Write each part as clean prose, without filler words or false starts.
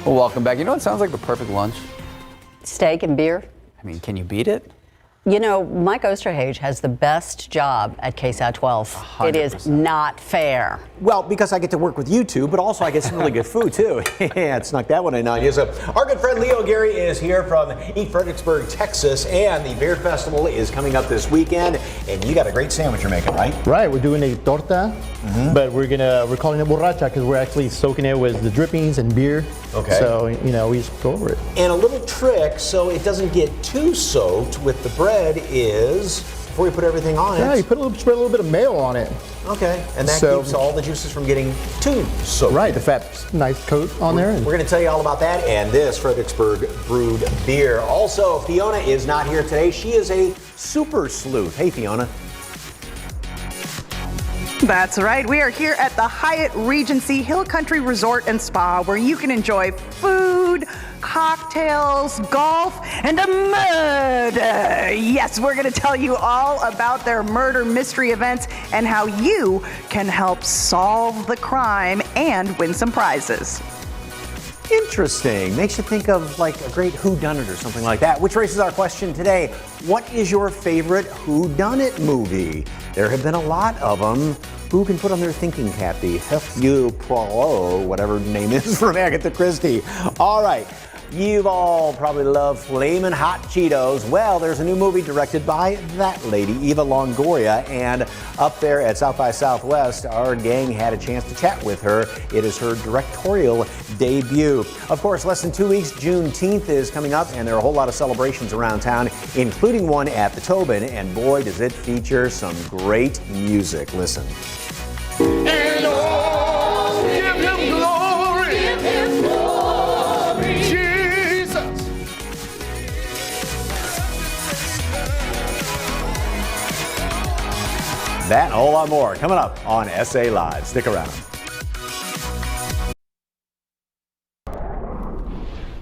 Well, welcome back. You know what sounds like the perfect lunch? Steak and beer. I mean, can you beat it? You know, Mike Osterhage has the best job at KSAT 12. It is 100%. not fair. Well, because I get to work with you two, but also I get some really good food too. Yeah, it snuck that one in on you. So our good friend Leo Gary is here from Eat Fredericksburg, Texas, and the Beer Festival is coming up this weekend. And you got a great sandwich you're making, right? Right, we're doing a torta, but we're calling it borracha because we're actually soaking it with the drippings and beer. Okay. So, you know, we just go over it. And a little trick so it doesn't get too soaked with the bread is before you put everything on Yeah, it. you spread a little bit of mayo on it. Okay, and that So- keeps all the juices from getting too soaked. Right, the fat, nice coat on there. We're going to tell you all about that and this Fredericksburg brewed beer. Also, Fiona is not here today. She is a super sleuth. Hey, Fiona. That's right. We are here at the Hyatt Regency Hill Country Resort and Spa, where you can enjoy food, cocktails, golf, and a murder. Yes, we're going to tell you all about their murder mystery events and how you can help solve the crime and win some prizes. Interesting. Makes you think of like a great whodunit or something like that. Which raises our question today. What is your favorite whodunit movie? There have been a lot of them. Who can put on their thinking cap? The Hercule Poirot, whatever the name is, from Agatha Christie. All right. You've all probably loved Flamin' Hot Cheetos. Well, there's a new movie directed by that lady, Eva Longoria, and up there at South by Southwest, our gang had a chance to chat with her. It is her directorial debut. Of course, less than 2 weeks, Juneteenth is coming up, and there are a whole lot of celebrations around town, including one at the Tobin, and boy, does it feature some great music. Listen. And oh, give him glory. Give him glory. Jesus. That and a whole lot more coming up on SA Live. Stick around.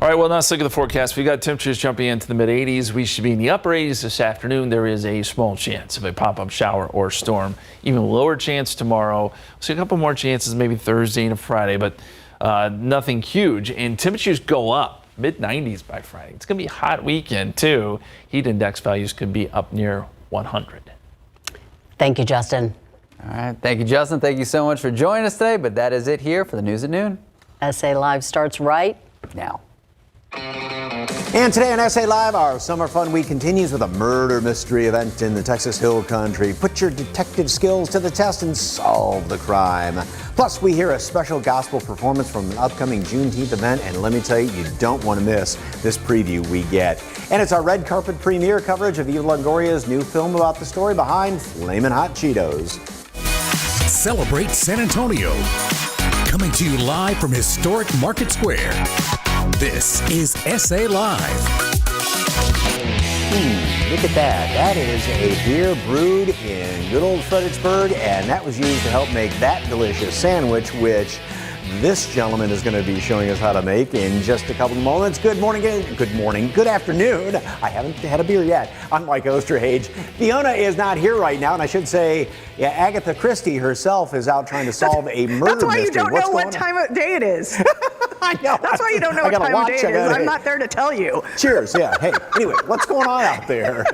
All right, well, now let's look at the forecast. We got temperatures jumping into the mid-80s. We should be in the upper 80s this afternoon. There is a small chance of a pop-up shower or storm. Even lower chance tomorrow. We'll see a couple more chances maybe Thursday and Friday, but nothing huge. And temperatures go up mid-90s by Friday. It's going to be a hot weekend, too. Heat index values could be up near 100. Thank you, Justin. All right. Thank you, Justin. Thank you so much for joining us today. But that is it here for the news at noon. SA Live starts right now. And today on SA Live, our summer fun week continues with a murder mystery event in the Texas Hill Country. Put your detective skills to the test and solve the crime. Plus, we hear a special gospel performance from an upcoming Juneteenth event, and let me tell you, you don't want to miss this preview we get. And it's our red carpet premiere coverage of Eva Longoria's new film about the story behind Flamin' Hot Cheetos. Celebrate San Antonio. Coming to you live from historic Market Square. This is SA Live. Look at that. That is a beer brewed in good old Fredericksburg, and that was used to help make that delicious sandwich, which this gentleman is going to be showing us how to make in just a couple of moments. Good morning, good afternoon. I haven't had a beer yet. I'm Mike Osterhage. Fiona is not here right now, and I should say, yeah, Agatha Christie herself is out trying to solve a murder mystery. That's why you don't know what time of day it is. I know. That's why you don't know what time of day it is. I'm not there to tell you. Cheers, yeah. Hey, anyway, what's going on out there?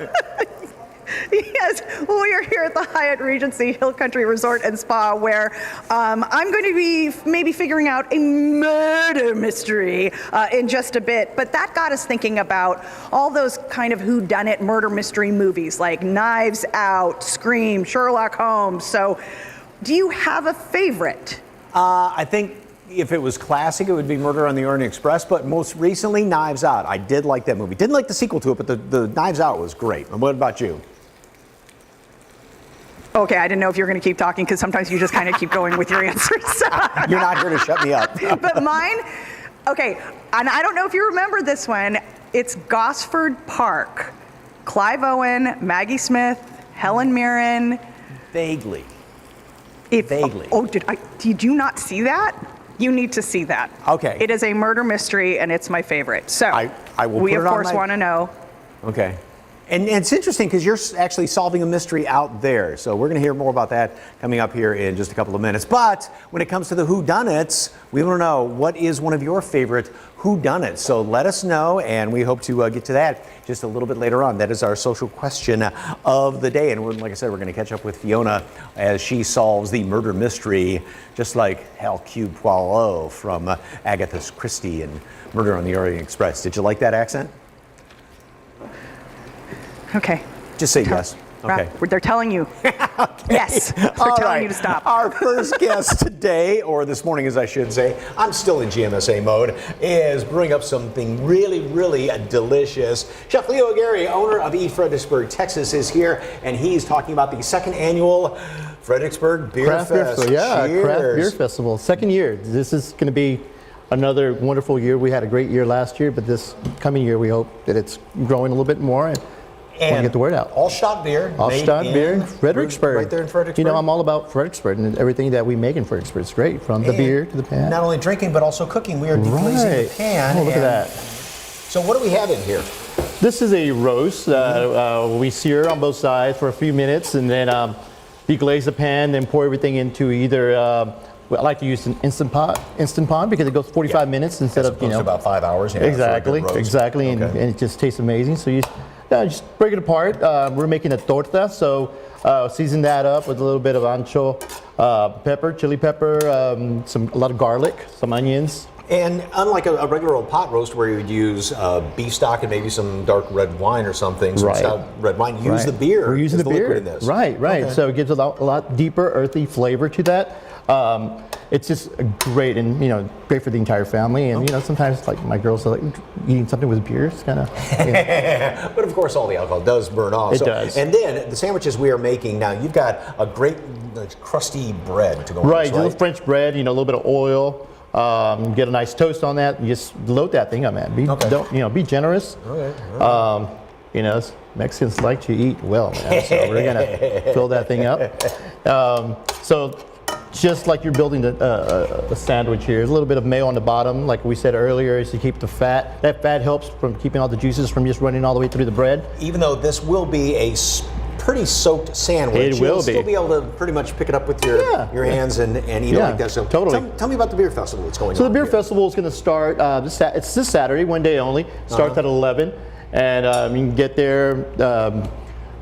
Yes, well, we are here at the Hyatt Regency Hill Country Resort and Spa, where I'm going to be maybe figuring out a murder mystery in just a bit. But that got us thinking about all those kind of whodunit murder mystery movies like Knives Out, Scream, Sherlock Holmes. So do you have a favorite? I think if it was classic, it would be Murder on the Orient Express, but most recently, Knives Out. I did like that movie. Didn't like the sequel to it, but the Knives Out was great. And what about you? Okay, I didn't know if you were going to keep talking because sometimes you just kind of keep going with your answers. You're not here to shut me up. But mine, okay, and I don't know if you remember this one. It's Gosford Park. Clive Owen, Maggie Smith, Helen Mirren. Vaguely. Vaguely. Oh, did you not see that? You need to see that. Okay. It is a murder mystery, and it's my favorite. So I will we, put of it on course, my- want to know. Okay. And it's interesting because you're actually solving a mystery out there. So we're going to hear more about that coming up here in just a couple of minutes. But when it comes to the whodunits, we want to know, what is one of your favorite whodunits? So let us know, and we hope to get to that just a little bit later on. That is our social question of the day. And like I said, we're going to catch up with Fiona as she solves the murder mystery, just like Hercule Poirot from Agatha Christie and Murder on the Orient Express. Did you like that accent? Okay. Just say yes. Okay. They're telling you. Yes. They're telling you to stop. Our first guest today, or this morning as I should say, I'm still in GMSA mode, is brewing up something really, really delicious. Chef Leo Aguirre, owner of Eat Fredericksburg, Texas, is here, and he's talking about the second annual Fredericksburg Beer Craft Beer Fest. Festival, yeah, Cheers. Craft Beer Festival, second year. This is going to be another wonderful year. We had a great year last year, but this coming year we hope that it's growing a little bit more and want to get the word out. All-shot beer. All-shot beer in Fredericksburg. Right there in Fredericksburg. You know, I'm all about Fredericksburg and everything that we make in Fredericksburg. It's great, from the beer to the pan. Not only drinking, but also cooking. We are deglazing the pan. Oh, look at that. So what do we have in here? This is a roast. We sear on both sides for a few minutes and then deglaze the pan, then pour everything into either, I like to use an Instant Pot because it goes 45 minutes instead of, about 5 hours. Yeah, exactly, for a good roast. exactly, Okay. and it just tastes amazing. So you just break it apart. We're making a torta, so season that up with a little bit of ancho pepper, chili pepper, a lot of garlic, some onions. And unlike a regular old pot roast where you would use beef stock and maybe some dark red wine or something, some stout red wine, use the beer. We're using as the beer liquid in this. Right. Okay. So it gives a lot deeper, earthy flavor to that. It's just great, and great for the entire family. And sometimes like my girls are like eating something with beer. It's kind of. But of course, all the alcohol does burn off. It does. And then the sandwiches we are making now, you've got a great crusty bread to go on Right, this, a little French bread. A little bit of oil. Get a nice toast on that. And just load that thing up, man. Be generous. Okay. Mexicans like to eat well, man. So we're gonna fill that thing up. So just like you're building a sandwich here, there's a little bit of mayo on the bottom, like we said earlier, is to keep the fat. That fat helps from keeping all the juices from just running all the way through the bread. Even though this will be a pretty soaked sandwich, It will you'll still be. be able to pretty much pick it up with your hands and eat it like that. So totally. Tell me about the beer festival that's going on. So the beer here. festival is going to start. It's this Saturday, one day only. Starts at 11, and you can get there,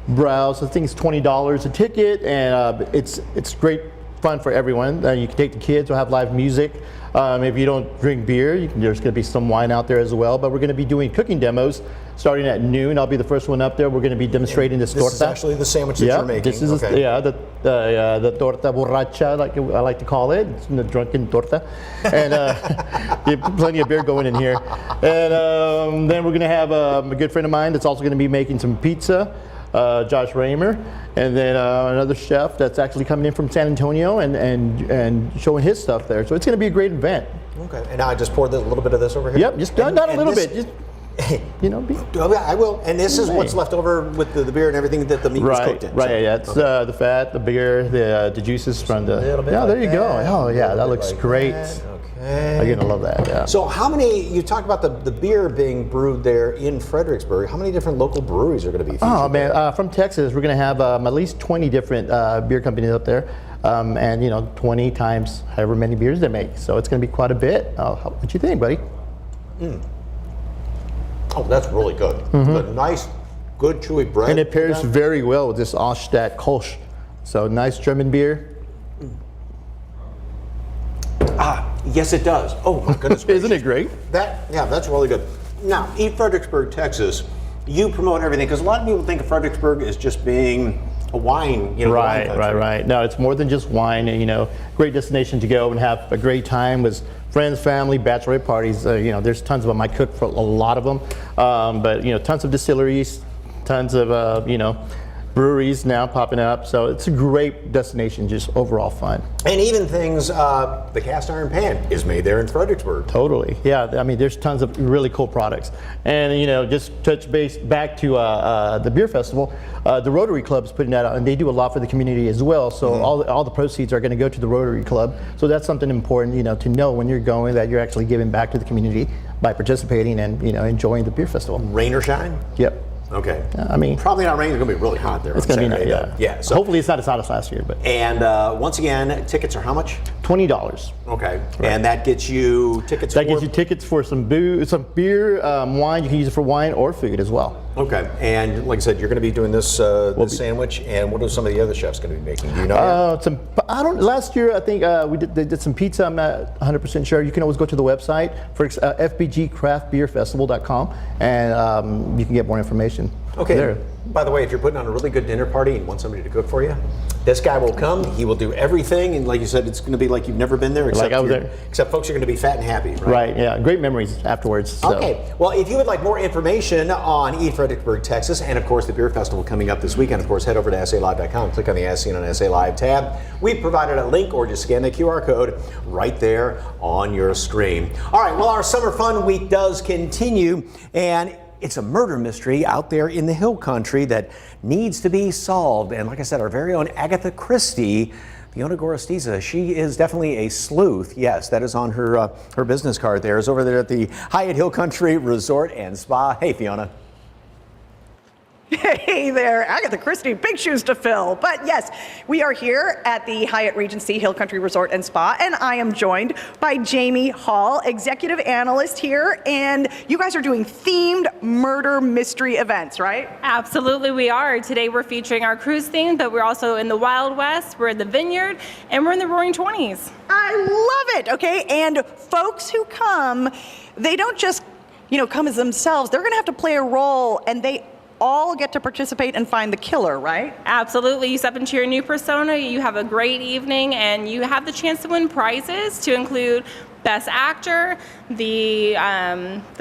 browse. I think it's $20 a ticket, and it's great fun for everyone. You can take the kids. We'll have live music. If you don't drink beer, there's going to be some wine out there as well. But we're going to be doing cooking demos starting at noon. I'll be the first one up there. We're going to be demonstrating this torta. This is actually the sandwich that you're making. This is the torta borracha, like I like to call it. It's the drunken torta, and plenty of beer going in here. And then we're going to have a good friend of mine that's also going to be making some pizza. Josh Raymer, and then another chef that's actually coming in from San Antonio and showing his stuff there. So it's going to be a great event. Okay, and now I just poured a little bit of this over here. Yep, just not a little bit. Just I will. And this is what's left over with the beer and everything that the meat was cooked in. Right, So- yeah. It's the fat, the beer, the juices from the. Yeah, there you go. Oh, yeah, that looks great. Okay. You're gonna love that. Yeah. So how many, you talked about the beer being brewed there in Fredericksburg. How many different local breweries are going to be featured? Oh man, from Texas, we're gonna have at least 20 different beer companies up there, and 20 times however many beers they make. So it's gonna be quite a bit. What you think, buddy? Oh, that's really good. The nice, good chewy bread. And it pairs very well with this Allstadt Kolsch. So nice German beer. Yes, it does. Oh my goodness gracious. Isn't it great? That's really good. Now, Eat Fredericksburg, Texas. You promote everything because a lot of people think of Fredericksburg as just being a wine, wine country. Right. No, it's more than just wine. Great destination to go and have a great time with friends, family, bachelorette parties. There's tons of them. I cook for a lot of them, but tons of distilleries, tons of breweries now popping up. So it's a great destination, just overall fun. And even things, the cast iron pan is made there in Fredericksburg. Totally, yeah. I mean, there's tons of really cool products. And just touch base back to the beer festival. The Rotary Club is putting that out, and they do a lot for the community as well. So all the proceeds are going to go to the Rotary Club. So that's something important, to know when you're going that you're actually giving back to the community by participating and enjoying the beer festival. Rain or shine? Yep. Rain or shine? Okay. Rain or shine. Yep. All Okay. I mean, probably not raining. It's going to be really hot there. it's on going to be Saturday, nice. though. Yeah. So, hopefully it's not as hot as last year, but and once again, tickets are how much? $20. Okay. And that gets you tickets for? That gets you tickets for some beer, wine. You can use it for wine or food as well. Okay. And like I said, you're going to be doing this, this sandwich. And what are some of the other chefs going to be making? Do you know? Last year, I think they did some pizza. I'm not 100% sure. You can always go to the website for fbgcraftbeerfestival.com, and you can get more information. Okay. There. By the way, if you're putting on a really good dinner party and want somebody to cook for you, this guy will come. He will do everything, and like you said, it's going to be like you've never been there. Except Like I was there. Except folks are going to be fat and happy, right? Right. Yeah. Great memories afterwards. So. Okay. Well, if you would like more information on Eat Fredericksburg, Texas, and of course the beer festival coming up this weekend, of course, head over to SALive.com. Click on the As Seen on SA Live tab. We've provided a link, or just scan the QR code right there on your screen. All right. Well, our summer fun week does continue, and it's a murder mystery out there in the hill country that needs to be solved. And like I said, our very own Agatha Christie, Fiona Gorostiza, she is definitely a sleuth. Yes, that is on her her business card there. Is over there at the Hyatt Hill Country Resort and Spa. Hey, Fiona. Hey there, Agatha Christie, big shoes to fill. But yes, we are here at the Hyatt Regency Hill Country Resort and Spa, and I am joined by Jamie Hall, executive analyst here, and you guys are doing themed murder mystery events, right? Absolutely, we are. Today we're featuring our cruise theme, but we're also in the Wild West, we're in the Vineyard, and we're in the Roaring 20s. I love it, okay? And folks who come, they don't just, come as themselves. They're gonna have to play a role, and they all get to participate and find the killer, right? Absolutely. You step into your new persona, you have a great evening, and you have the chance to win prizes to include Best Actor, the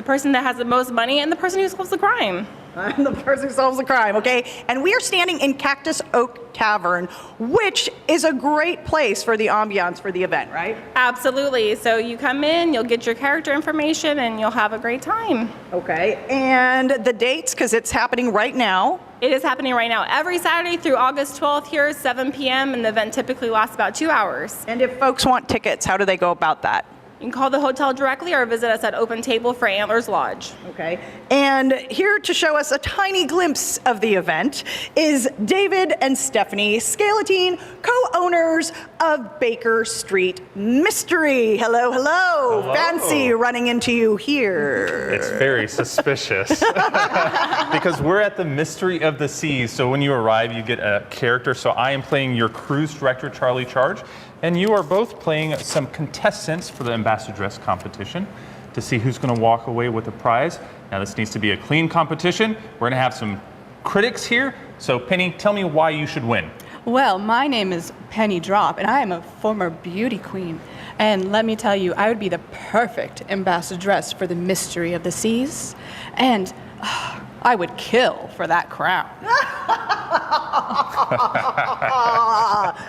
person that has the most money, and the person who solves the crime. I'm the person who solves the crime, okay? And we are standing in Cactus Oak Tavern, which is a great place for the ambiance for the event, right? Absolutely. So you come in, you'll get your character information, and you'll have a great time. Okay, and the dates, because it's happening right now. It is happening right now. Every Saturday through August 12th here, 7 p.m., and the event typically lasts about 2 hours. And if folks want tickets, how do they go about that? You can call the hotel directly or visit us at Open Table for Antlers Lodge. Okay. And here to show us a tiny glimpse of the event is David and Stephanie Scalatine, co-owners of Baker Street Mystery. Hello, hello. Hello. Fancy running into you here. It's very suspicious because we're at the Mystery of the Seas. So when you arrive, you get a character. So I am playing your cruise director, Charlie Charge, and you are both playing some contestants for the Ambassadress competition to see who's going to walk away with the prize. Now this needs to be a clean competition. We're going to have some critics here. So Penny, tell me why you should win. Well, my name is Penny Drop, and I am a former beauty queen. And let me tell you, I would be the perfect ambassadress for the Mystery of the Seas. And I would kill for that crown.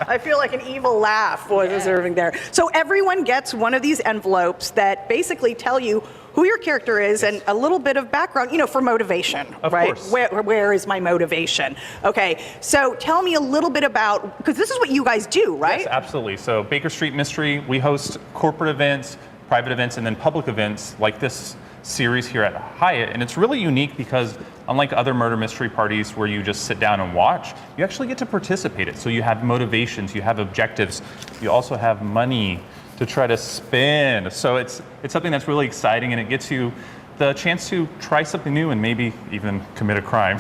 I feel like an evil laugh was observing there. So everyone gets one of these envelopes that basically tell you who your character is and a little bit of background, for motivation, Of right? course. Where is my motivation? Okay, so tell me a little bit about, because this is what you guys do, right? Yes, absolutely. So Baker Street Mystery, we host corporate events, private events, and then public events like this series here at Hyatt. And it's really unique because unlike other murder mystery parties where you just sit down and watch, you actually get to participate it. So you have motivations, you have objectives, you also have money to try to spend. So it's something that's really exciting, and it gets you the chance to try something new and maybe even commit a crime.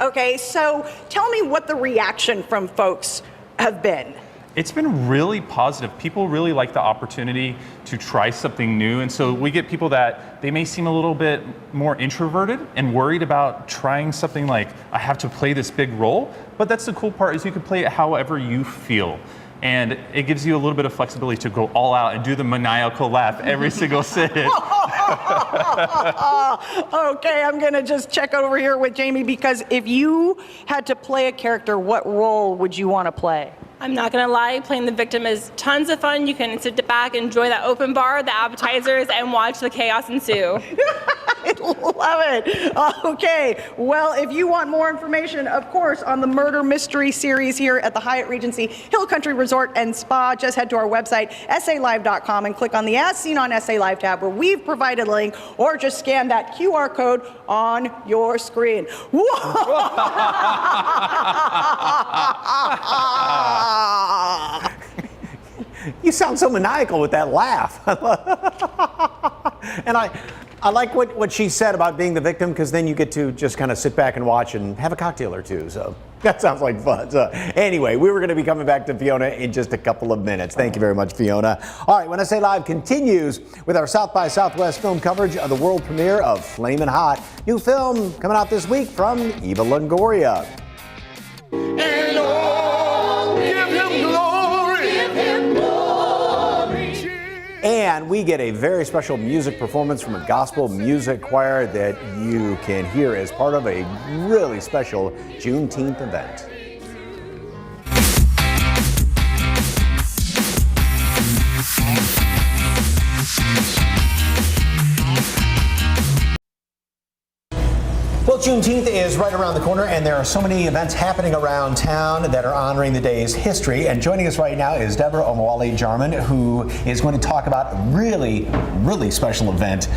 Okay, so tell me what the reaction from folks have been. It's been really positive. People really like the opportunity to try something new. And so we get people that they may seem a little bit more introverted and worried about trying something like, I have to play this big role. But that's the cool part, is you can play it however you feel. And it gives you a little bit of flexibility to go all out and do the maniacal laugh every single sit. Okay, I'm gonna just check over here with Jamie, because if you had to play a character, what role would you want to play? I'm not gonna lie, playing the victim is tons of fun. You can sit back, enjoy that open bar, the appetizers, and watch the chaos ensue. I Love it. Okay. Well, if you want more information, of course, on the murder mystery series here at the Hyatt Regency Hill Country Resort and Spa, just head to our website, salive.com, and click on the As Seen on SA Live tab where we've provided a link, or just scan that QR code on your screen. You sound so maniacal with that laugh. And I like what she said about being the victim, because then you get to just kind of sit back and watch and have a cocktail or two. So that sounds like fun. So anyway, we were going to be coming back to Fiona in just a couple of minutes. Thank you very much, Fiona. All right, When SA Live continues with our South by Southwest film coverage of the world premiere of Flamin' Hot. New film coming out this week from Eva Longoria. And oh, give him glory. Give him glory. And we get a very special music performance from a gospel music choir that you can hear as part of a really special Juneteenth event. Well, Juneteenth is right around the corner, and there are so many events happening around town that are honoring the day's history. And joining us right now is Deborah Omowale Jarman, who is going to talk about a really, really special event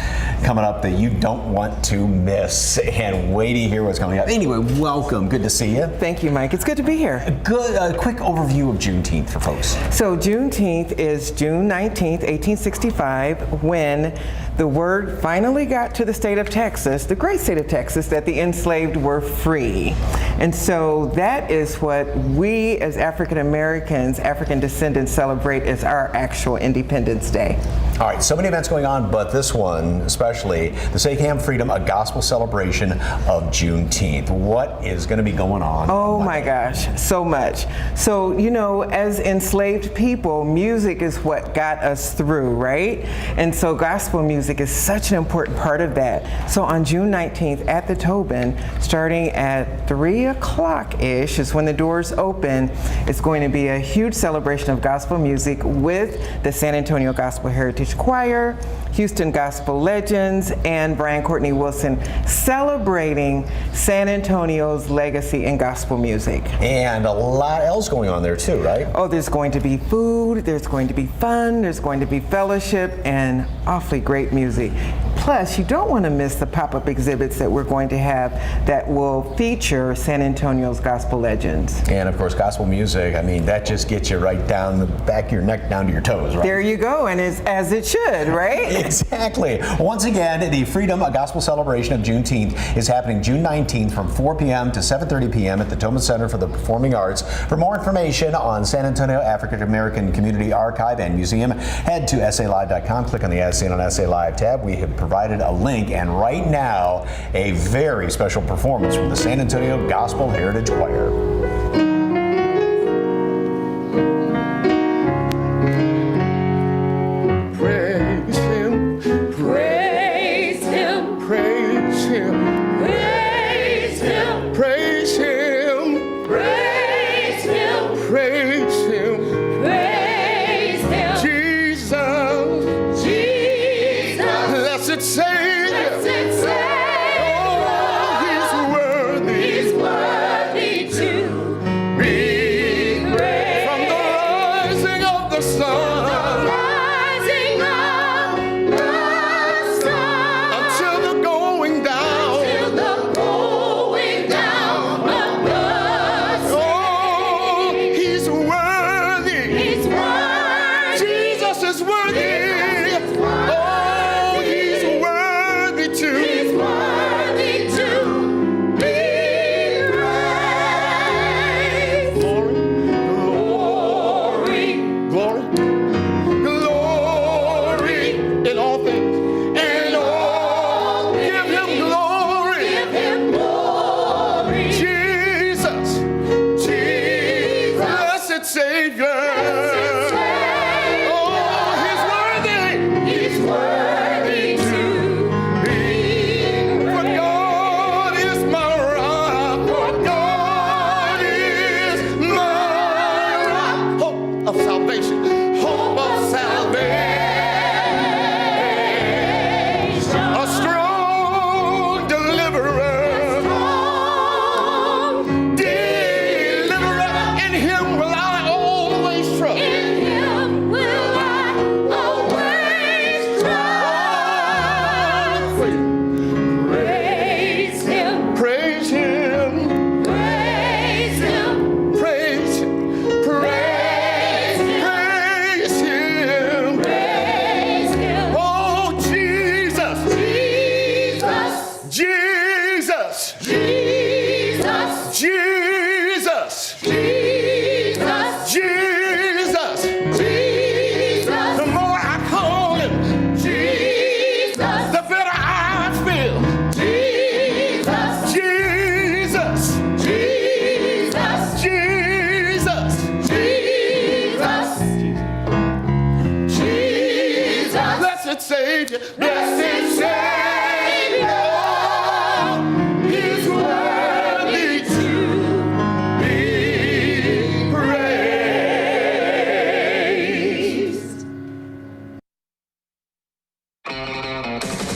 coming up that you don't want to miss. And wait to hear what's coming up. Anyway, welcome. Good to see you. Thank you, Mike. It's good to be here. Good. A quick overview of Juneteenth for folks. So Juneteenth is June 19th, 1865, when the word finally got to the state of Texas, the great state of Texas, that the enslaved were free. And so that is what we as African Americans, African descendants, celebrate as our actual Independence Day. All right, so many events going on, but this one especially, the Say Cam Freedom, a gospel celebration of Juneteenth. What is going to be going on? Oh my gosh, so much. So, you know, as enslaved people, music is what got us through, right? And so gospel music is such an important part of that. So on June 19th at the Tobin, starting at 3 o'clock-ish is when the doors open, it's going to be a huge celebration of gospel music with the San Antonio Gospel Heritage Choir, Houston Gospel Legends, and Brian Courtney Wilson, celebrating San Antonio's legacy in gospel music. And a lot else going on there too, right? Oh, there's going to be food, there's going to be fun, there's going to be fellowship, and awfully great music. Plus, you don't want to miss the pop-up exhibits that we're going to have that will feature San Antonio's gospel legends. And of course, gospel music, I mean, that just gets you right down the back of your neck, down to your toes, right? There you go, and it's as it should, right? Exactly. Once again, the Freedom, a gospel celebration of Juneteenth, is happening June 19th from 4 p.m. to 7:30 p.m. at the Tobin Center for the Performing Arts. For more information on San Antonio African American Community Archive and Museum, head to salive.com, click on the As Seen on SA Live tab. We have provided a link, and right now, a very special performance from the San Antonio Gospel Heritage Choir. Praise him, praise him, praise him, praise him, praise him, praise him, praise him, praise him, Jesus, Jesus, blessed Savior, blessed Savior, oh, he's worthy to be praised. From the rising of the sun. blessed Savior, blessed Savior, He's worthy to be praised.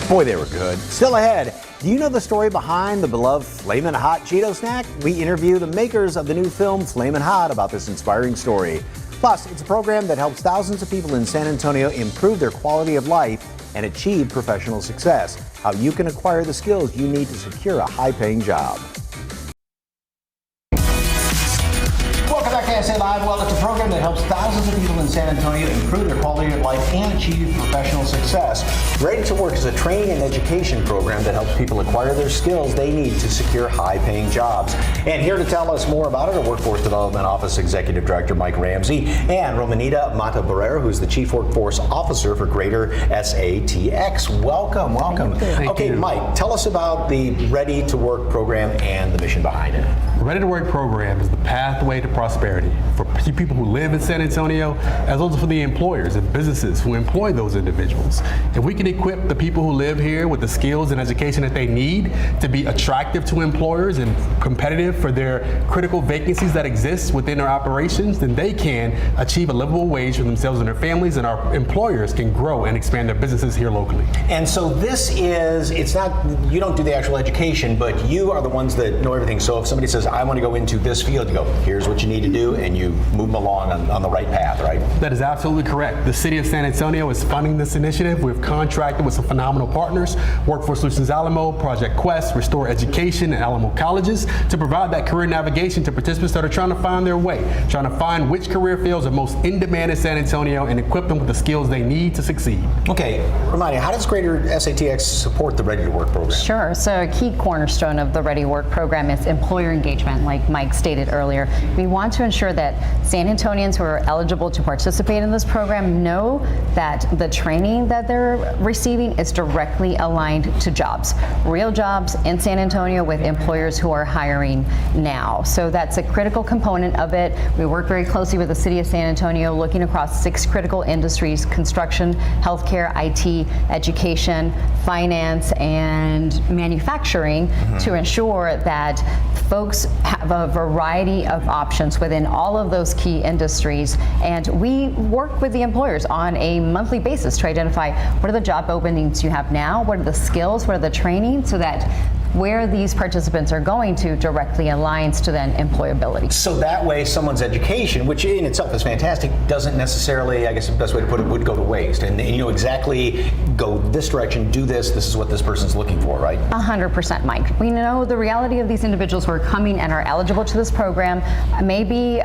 Boy, they were good. Still ahead, do you know the story behind the beloved Flamin' Hot Cheeto snack? We interview the makers of the new film Flamin' Hot about this inspiring story. Plus, it's a program that helps thousands of people in San Antonio improve their quality of life and achieve professional success. How you can acquire the skills you need to secure a high-paying job. Welcome back to SA Live. Well, it's a program that helps thousands of people in San Antonio improve their quality of life and achieve professional success. Ready to Work is a training and education program that helps people acquire their skills they need to secure high-paying jobs. And here to tell us more about it are Workforce Development Office Executive Director Mike Ramsey and Romanita Mata-Barrera, who's the Chief Workforce Officer for Greater SATX. Welcome, welcome. Okay, Mike, tell us about the Ready to Work program and the mission behind it. The Ready to Work program is the pathway to prosperity for people who live in San Antonio, as well as for the employers and businesses who employ those individuals. If we can equip the people who live here with the skills and education that they need to be attractive to employers and competitive for their critical vacancies that exist within their operations, then they can achieve a livable wage for themselves and their families, and our employers can grow and expand their businesses here locally. And so this is, it's not, you don't do the actual education, but you are the ones that know everything. So if somebody says, I want to go into this field, you go, here's what you need to do, and you move them along on the right path, right? That is absolutely correct. The City of San Antonio is funding this initiative. We've contracted with some phenomenal partners, Workforce Solutions Alamo, Project Quest, Restore Education, and Alamo Colleges, to provide that career navigation to participants that are trying to find their way, trying to find which career fields are most in demand in San Antonio and equip them with the skills they need to succeed. Okay, Romania, how does Greater SATX support the Ready to Work program? Sure. So a key cornerstone of the Ready to Work program is employer engagement, like Mike stated earlier. We want to ensure that San Antonians who are eligible to participate in this program know that the training that they're receiving is directly aligned to jobs, real jobs in San Antonio with employers who are hiring now. So that's a critical component of it. We work very closely with the City of San Antonio, looking across 6 critical industries: construction, healthcare, IT, education, finance, and manufacturing, to ensure that folks have a variety of options within all of those key industries. And we work with the employers on a monthly basis to identify what are the job openings you have now, what are the skills, what are the training, so that where these participants are going to directly aligns to then employability. So that way someone's education, which in itself is fantastic, doesn't necessarily, I guess the best way to put it, would go to waste. And you know exactly, go this direction, do this, this is what this person's looking for, right? 100%, Mike. We know the reality of these individuals who are coming and are eligible to this program may be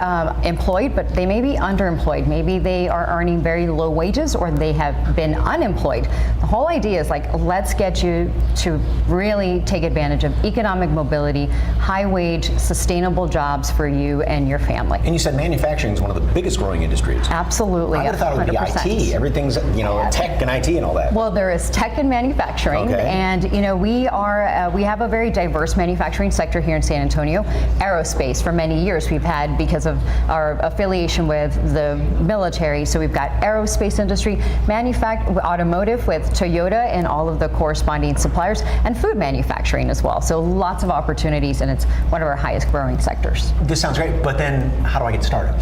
employed, but they may be underemployed. Maybe they are earning very low wages, or they have been unemployed. The whole idea is like, let's get you to really take advantage of economic mobility, high wage, sustainable jobs for you and your family. And you said manufacturing is one of the biggest growing industries. Absolutely. I would have thought it would be 100%. IT. Everything's, you know, tech and IT and all that. Well, there is tech and manufacturing, Okay. and you know we have a very diverse manufacturing sector here in San Antonio. Aerospace, for many years we've had, because of our affiliation with the military. So we've got aerospace industry, automotive with Toyota and all of the corresponding suppliers, and food manufacturing as well. So lots of opportunities, and it's one of our highest growing sectors. This sounds great, but then how do I get started?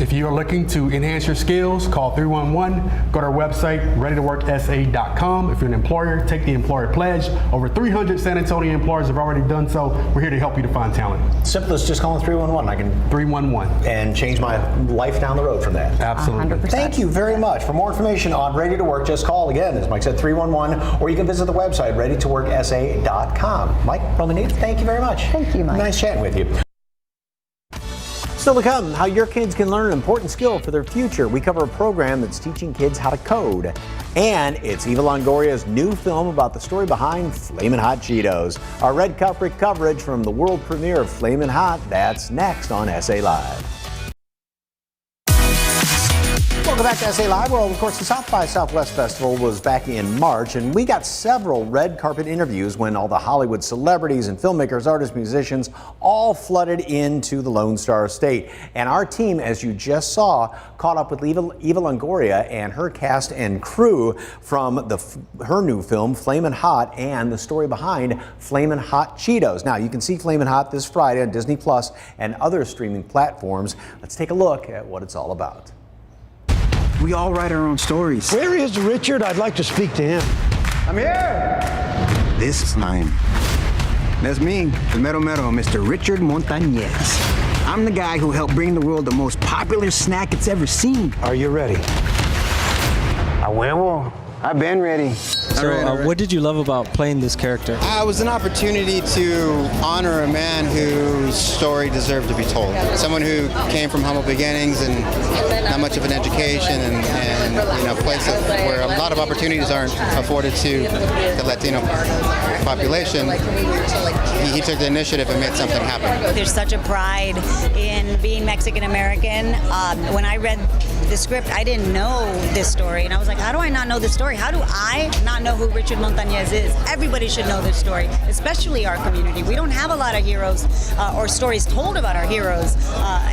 If you are looking to enhance your skills, call 311, go to our website, readytoworksa.com. If you're an employer, take the employer pledge. Over 300 San Antonio employers have already done so. We're here to help you to find talent. Simple as just calling 311. I can 311 and change my life down the road from that. Absolutely. 100%. Thank you very much. For more information on Ready to Work, just call again, as Mike said, 311, or you can visit the website, readytoworksa.com. Mike, Romanita, thank you very much. Thank you, Mike. Nice chatting with you. Still to come, how your kids can learn an important skill for their future. We cover a program that's teaching kids how to code. And it's Eva Longoria's new film about the story behind Flamin' Hot Cheetos. Our red carpet coverage from the world premiere of Flamin' Hot, that's next on SA Live. Welcome back to SA Live. Well, of course, the South by Southwest Festival was back in March, and we got several red carpet interviews when all the Hollywood celebrities and filmmakers, artists, musicians all flooded into the Lone Star State. And our team, as you just saw, caught up with Eva Longoria and her cast and crew from her new film, Flamin' Hot, and the story behind Flamin' Hot Cheetos. Now, you can see Flamin' Hot this Friday on Disney Plus and other streaming platforms. Let's take a look at what it's all about. We all write our own stories. Where is Richard? I'd like to speak to him. I'm here. This time, that's me, the Mero Mero, Mr. Richard Montañez. I'm the guy who helped bring the world the most popular snack it's ever seen. Are you ready? A huevo. I've been ready. So, what did you love about playing this character? It was an opportunity to honor a man whose story deserved to be told. Someone who came from humble beginnings and not much of an education, and a place where a lot of opportunities aren't afforded to the Latino population. He took the initiative and made something happen. There's such a pride in being Mexican American. When I read the script, I didn't know this story, and I was like, how do I not know this story? How do I not know who Richard Montañez is? Everybody should know this story, especially our community. We don't have a lot of heroes or stories told about our heroes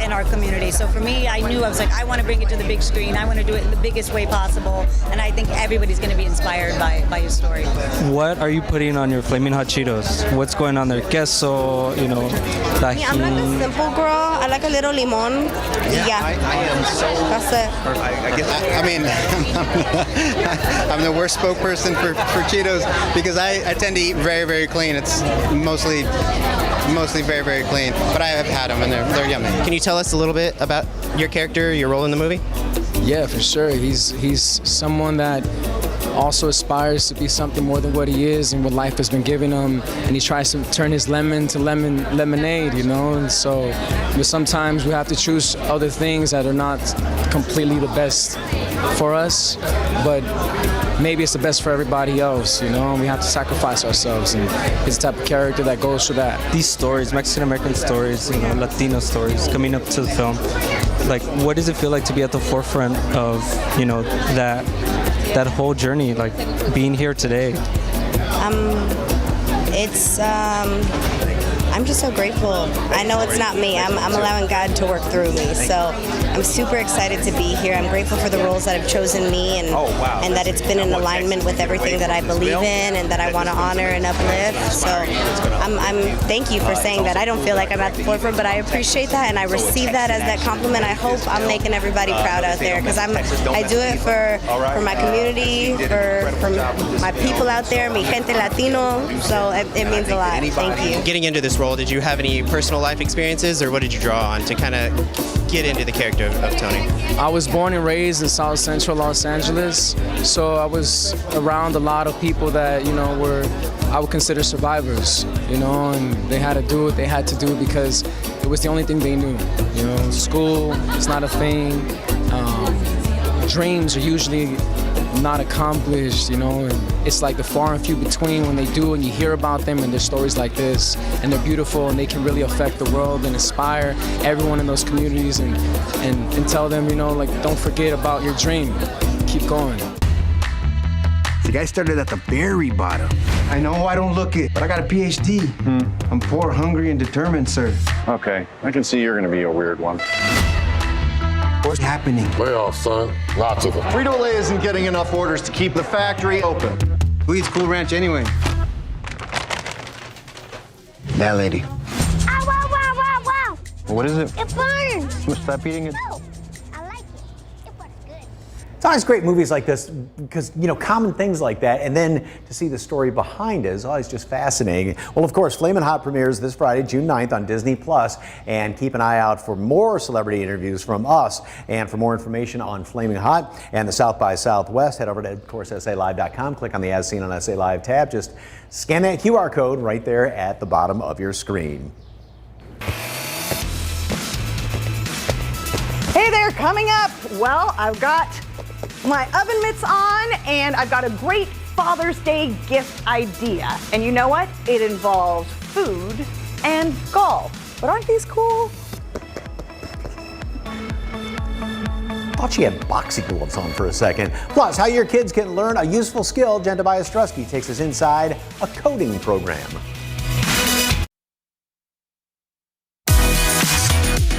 in our community. So for me, I was like, I want to bring it to the big screen. I want to do it in the biggest way possible, and I think everybody's going to be inspired by your story. What are you putting on your Flaming Hot Cheetos? What's going on there? Queso, tajin. I'm like a simple girl. I like a little limon. Yeah. I am so. That's it. I'm the worst spokesperson for Cheetos because I tend to eat very, very clean. It's mostly very, very clean. But I have had them and they're yummy. Can you tell us a little bit about your character, your role in the movie? Yeah, for sure. He's someone that also aspires to be something more than what he is and what life has been giving him, and he tries to turn his lemon to lemonade, and so sometimes we have to choose other things that are not completely the best for us, but maybe it's the best for everybody else, and we have to sacrifice ourselves, and he's the type of character that goes for that. These stories, Mexican American stories, Latino stories, coming up to the film, like, what does it feel like to be at the forefront of, that whole journey, like being here today? I'm just so grateful. I know it's not me. I'm allowing God to work through me. So I'm super excited to be here. I'm grateful for the roles that have chosen me and that it's been in alignment with everything that I believe in and that I want to honor and uplift. So I'm thank you for saying that. I don't feel like I'm at the forefront, but I appreciate that and I receive that as that compliment. I hope I'm making everybody proud out there because I do it for my community, for my people out there, mi gente Latino. So it means a lot. Thank you. Getting into this role, did you have any personal life experiences, or what did you draw on to kind of get into the character of Tony? I was born and raised in South Central Los Angeles, so I was around a lot of people that I would consider survivors, and they had to do what they had to do because it was the only thing they knew. School is not a thing. Dreams are usually not accomplished, and it's like the far and few between when they do, and you hear about them and their stories like this, and they're beautiful, and they can really affect the world and inspire everyone in those communities, and tell them, don't forget about your dream, keep going. The guy started at the very bottom. I know I don't look it, but I got a PhD. I'm poor, hungry, and determined, sir. Okay, I can see you're gonna be a weird one. What's happening? Layoffs, son. Lots of them. Frito-Lay isn't getting enough orders to keep the factory open. Who eats Cool Ranch anyway? That lady. Ow, wow, wow, wow, wow. What is it? It burns. Stop eating it. No, I like it. It burns good. It's always great movies like this because, common things like that, and then to see the story behind it is always just fascinating. Well, of course, Flamin' Hot premieres this Friday, June 9th on Disney Plus, and keep an eye out for more celebrity interviews from us. And for more information on Flamin' Hot and the South by Southwest, head over to, of course, SALive.com. Click on the As Seen on SA Live tab. Just scan that QR code right there at the bottom of your screen. Hey there, coming up. Well, I've got my oven mitts on and I've got a great Father's Day gift idea. And you know what? It involves food and golf. But aren't these cool? thought she had boxing gloves on for a second. Plus, how your kids can learn a useful skill. Jen Tobias Strusky takes us inside a coding program.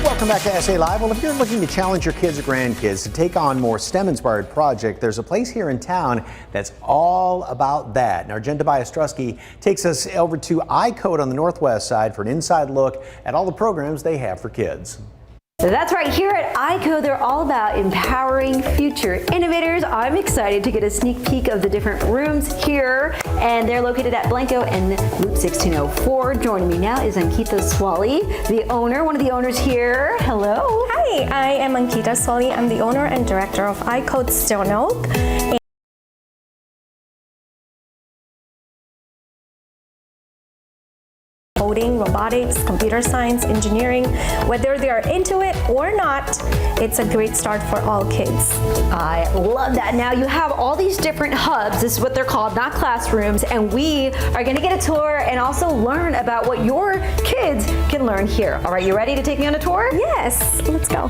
Welcome back to SA Live. Well, if you're looking to challenge your kids or grandkids to take on more STEM-inspired projects, there's a place here in town that's all about that. Now, Jen Tobias Strusky takes us over to iCode on the Northwest side for an inside look at all the programs they have for kids. That's right, here at iCode, they're all about empowering future innovators. I'm excited to get a sneak peek of the different rooms here, and they're located at Blanco and Loop 1604. Joining me now is Ankita Swally, the owner, one of the owners here. Hello. Hi, I am Ankita Swally. I'm the owner and director of iCode Stone Oak. Coding, robotics, computer science, engineering, whether they are into it or not, it's a great start for all kids. I love that. Now you have all these different hubs. This is what they're called, not classrooms, and we are going to get a tour and also learn about what your kids can learn here. All right, you ready to take me on a tour? Yes, let's go.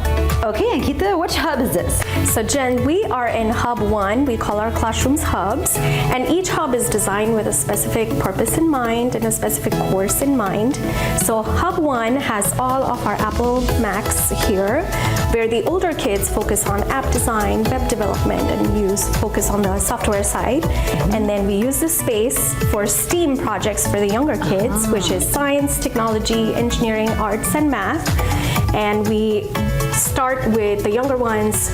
Okay, Ankita, which hub is this? So Jen, we are in Hub 1. We call our classrooms hubs, and each hub is designed with a specific purpose in mind and a specific course in mind. So Hub 1 has all of our Apple Macs here, where the older kids focus on app design, web development, and focus on the software side. And then we use this space for STEAM projects for the younger kids, which is science, technology, engineering, arts, and math. And we start with the younger ones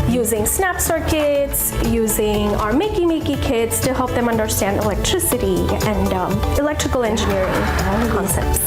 using snap circuits, using our Makey kits to help them understand electricity and electrical engineering concepts.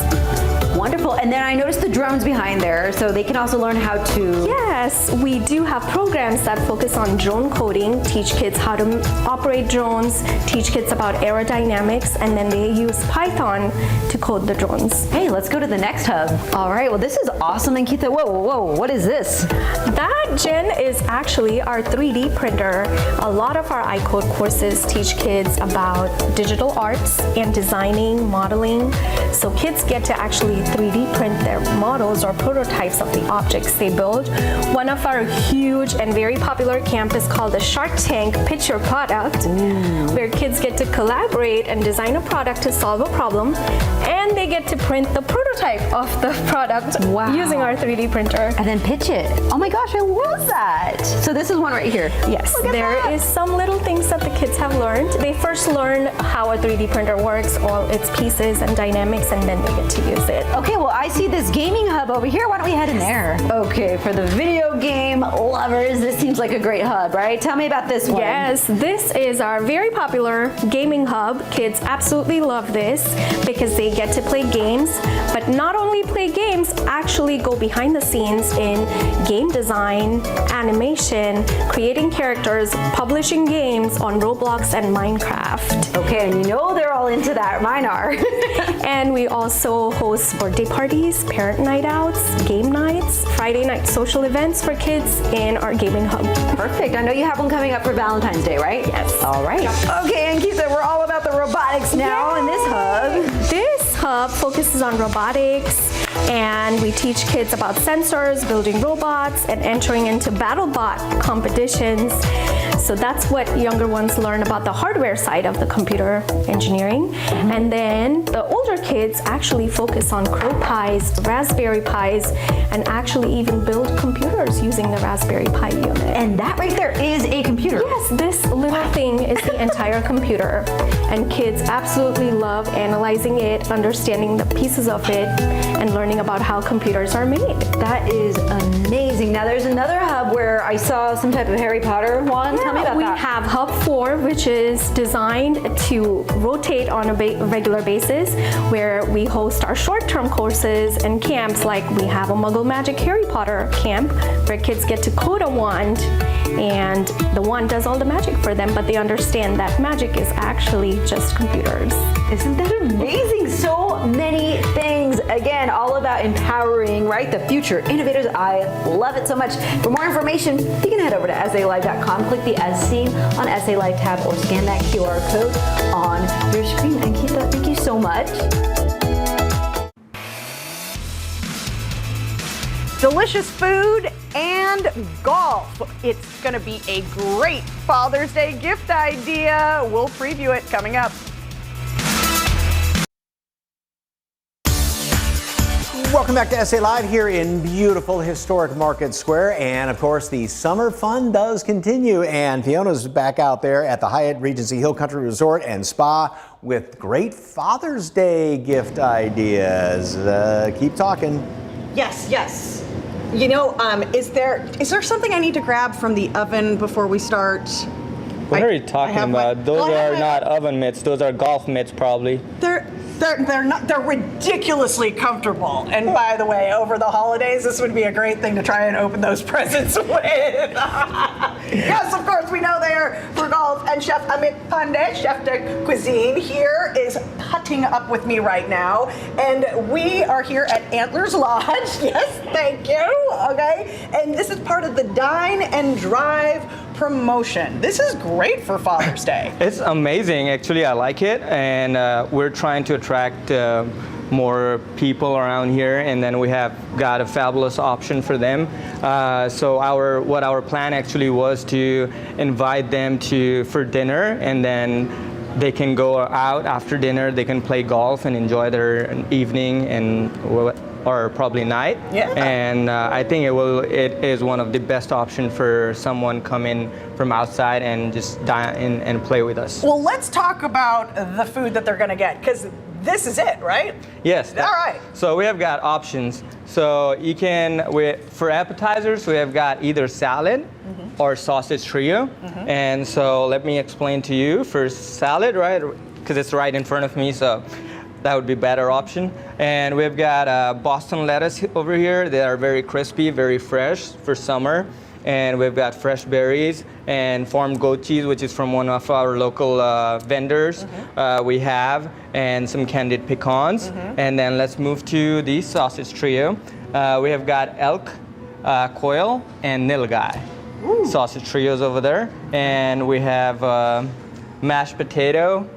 Wonderful. And then I noticed the drones behind there, so they can also learn how to... Yes, we do have programs that focus on drone coding, teach kids how to operate drones, teach kids about aerodynamics, and then they use Python to code the drones. Hey, let's go to the next hub. All right, well, this is awesome, Ankita. Whoa, what is this? That, Jen, is actually our 3D printer. A lot of our iCode courses teach kids about digital arts and designing, modeling. So kids get to actually 3D print their models or prototypes of the objects they build. One of our huge and very popular camp is called the Shark Tank Pitch Your Product, where kids get to collaborate and design a product to solve a problem, and they get to print the prototype of the product using our 3D printer. And then pitch it. Oh my gosh, I love that. So this is one right here. Yes, there is some little things that the kids have learned. They first learn how a 3D printer works, all its pieces and dynamics, and then they get to use it. Okay, well, I see this gaming hub over here. Why don't we head in there? Okay, for the video game lovers, this seems like a great hub, right? Tell me about this one. Yes, this is our very popular gaming hub. Kids absolutely love this because they get to play games, but not only play games, actually go behind the scenes in game design, animation, creating characters, publishing games on Roblox and Minecraft. Okay, and you know they're all into that. Mine are. And we also host birthday parties, parent night outs, game nights, Friday night social events for kids in our gaming hub. Perfect. I know you have one coming up for Valentine's Day, right? Yes. All right. Okay, Ankita, we're all about the robotics now in this hub. This hub focuses on robotics, and we teach kids about sensors, building robots, and entering into BattleBot competitions. So that's what younger ones learn about the hardware side of the computer engineering. And then the older kids actually focus on Crow Pis, Raspberry Pis, and actually even build computers using the Raspberry Pi unit. And that right there is a computer. Yes, this little thing is the entire computer. And kids absolutely love analyzing it, understanding the pieces of it, and learning about how computers are made. That is amazing. Now there's another hub where I saw some type of Harry Potter one. Tell me about we that. We have Hub 4, which is designed to rotate on a regular basis, where we host our short-term courses and camps. Like we have a Muggle Magic Harry Potter camp, where kids get to code a wand, and the wand does all the magic for them, but they understand that magic is actually just computers. Isn't that amazing? So many things. Again, all about empowering, right? The future innovators. I love it so much. For more information, you can head over to SALive.com, click the As Seen on SA Live tab, or scan that QR code on your screen. Ankita, thank you so much. Delicious food and golf. It's going to be a great Father's Day gift idea. We'll preview it coming up. Welcome back to SA Live here in beautiful historic Market Square. And of course, the summer fun does continue. And Fiona's back out there at the Hyatt Regency Hill Country Resort and Spa with great Father's Day gift ideas. Keep talking. Yes. You know, is there something I need to grab from the oven before we start? What are you talking about? Those are not oven mitts. Those are golf mitts, probably. They're ridiculously comfortable. And by the way, over the holidays, this would be a great thing to try and open those presents with. Yes, of course, we know they're for golf. And Chef Amit Pandey, Chef de Cuisine, here is putting up with me right now. And we are here at Antlers Lodge. Yes, thank you. Okay. And this is part of the Dine and Drive promotion. This is great for Father's Day. It's amazing. Actually, I like it. And we're trying to attract more people around here, and then we have got a fabulous option for them. So our plan actually was to invite them for dinner, and then they can go out after dinner, they can play golf and enjoy their evening or probably night. Yeah. And I think it is one of the best options for someone coming from outside and just dine in and play with us. Well, let's talk about the food that they're going to get, because this is it, right? Yes. All right. So we have got options. So you for appetizers, we have got either salad or sausage trio. And so let me explain to you. For salad, right, because it's right in front of me, so that would be a better option. And we've got Boston lettuce over here. They are very crispy, very fresh for summer. And we've got fresh berries and farmed goat cheese, which is from one of our local vendors we have, and some candied pecans. And then let's move to the sausage trio. We have got elk, quail, and nilgai. Sausage trios over there. And we have mashed potato.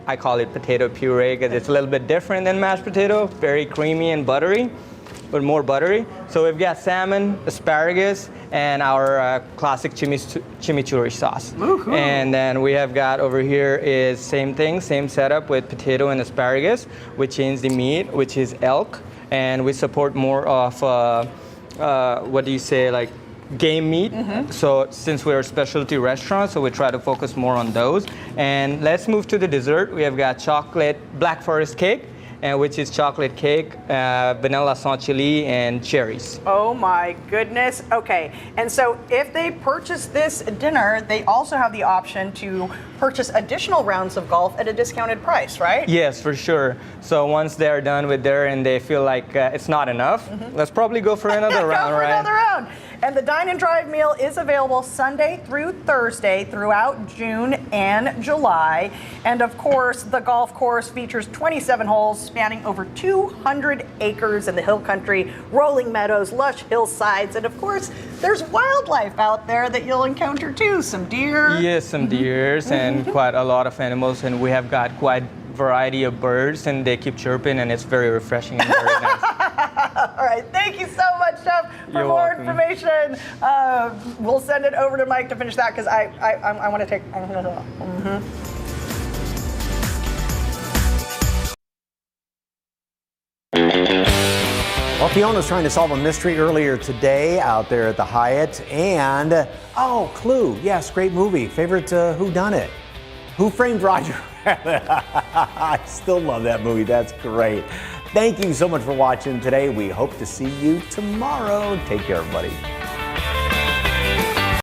I call it potato puree because it's a little bit different than mashed potato, very creamy and buttery, but more buttery. So we've got salmon, asparagus, and our classic chimichurri sauce. Woo-hoo. And then we have got over here is same thing, same setup with potato and asparagus. We change the meat, which is elk, and we support more of, like game meat. So since we're a specialty restaurant, so we try to focus more on those. And let's move to the dessert. We have got chocolate Black Forest cake, which is chocolate cake, vanilla Chantilly, and cherries. Oh my goodness. Okay. And so if they purchase this dinner, they also have the option to purchase additional rounds of golf at a discounted price, right? Yes, for sure. So once they're done with and they feel like it's not enough, let's probably go for another round, right? Another round. And the Dine and Drive meal is available Sunday through Thursday throughout June and July. And of course, the golf course features 27 holes spanning over 200 acres in the hill country, rolling meadows, lush hillsides, and of course, there's wildlife out there that you'll encounter too. Some deer. Yes, some deers and quite a lot of animals, and we have got quite variety of birds, and they keep chirping, and it's very refreshing and very nice. All right, thank you so much, Chef. For You're more welcome. information, we'll send it over to Mike to finish that because I want to take. Well, Fiona's trying to solve a mystery earlier today out there at the Hyatt. And, Clue. Yes, great movie. Favorite whodunit? Who Framed Roger? I still love that movie. That's great. Thank you so much for watching today. We hope to see you tomorrow. Take care, everybody.